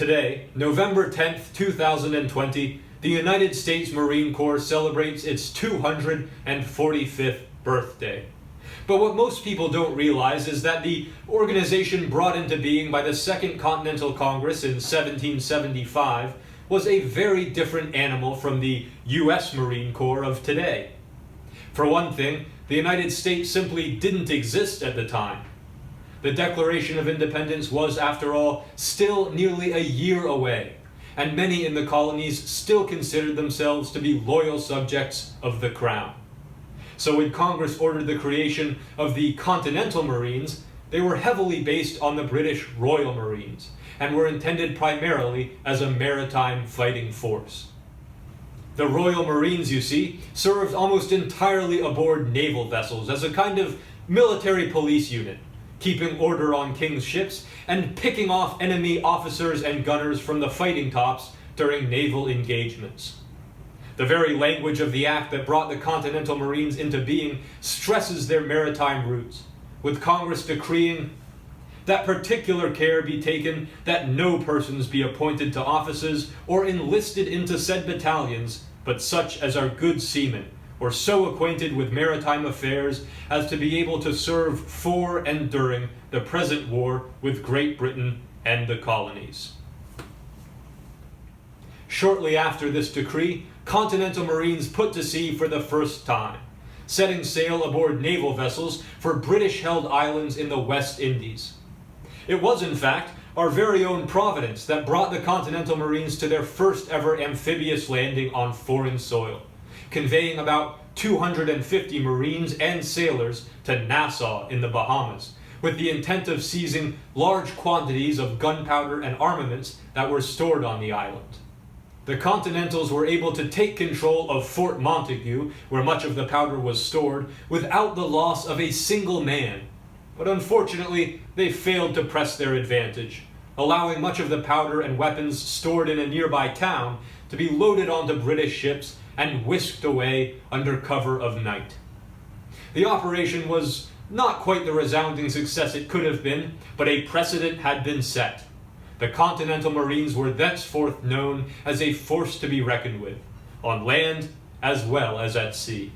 Today, November 10th, 2020, the United States Marine Corps celebrates its 245th birthday. But what most people don't realize is that the organization brought into being by the Second Continental Congress in 1775 was a very different animal from the U.S. Marine Corps of today. For one thing, the United States simply didn't exist at the time. The Declaration of Independence was, after all, still nearly a year away, and many in the colonies still considered themselves to be loyal subjects of the Crown. So when Congress ordered the creation of the Continental Marines, they were heavily based on the British Royal Marines, and were intended primarily as a maritime fighting force. The Royal Marines, you see, served almost entirely aboard naval vessels as a kind of military police unit, keeping order on King's ships and picking off enemy officers and gunners from the fighting tops during naval engagements. The very language of the act that brought the Continental Marines into being stresses their maritime roots, with Congress decreeing that particular care be taken that no persons be appointed to offices or enlisted into said battalions, but such as are good seamen, or so acquainted with maritime affairs as to be able to serve for and during the present war with Great Britain and the colonies. Shortly after this decree, Continental Marines put to sea for the first time, setting sail aboard naval vessels for British-held islands in the West Indies. It was, in fact, our very own Providence that brought the Continental Marines to their first ever amphibious landing on foreign soil, conveying about 250 Marines and sailors to Nassau in the Bahamas, with the intent of seizing large quantities of gunpowder and armaments that were stored on the island. The Continentals were able to take control of Fort Montague, where much of the powder was stored, without the loss of a single man. But unfortunately, they failed to press their advantage, allowing much of the powder and weapons stored in a nearby town to be loaded onto British ships and whisked away under cover of night. The operation was not quite the resounding success it could have been, but a precedent had been set. The Continental Marines were thenceforth known as a force to be reckoned with, on land as well as at sea.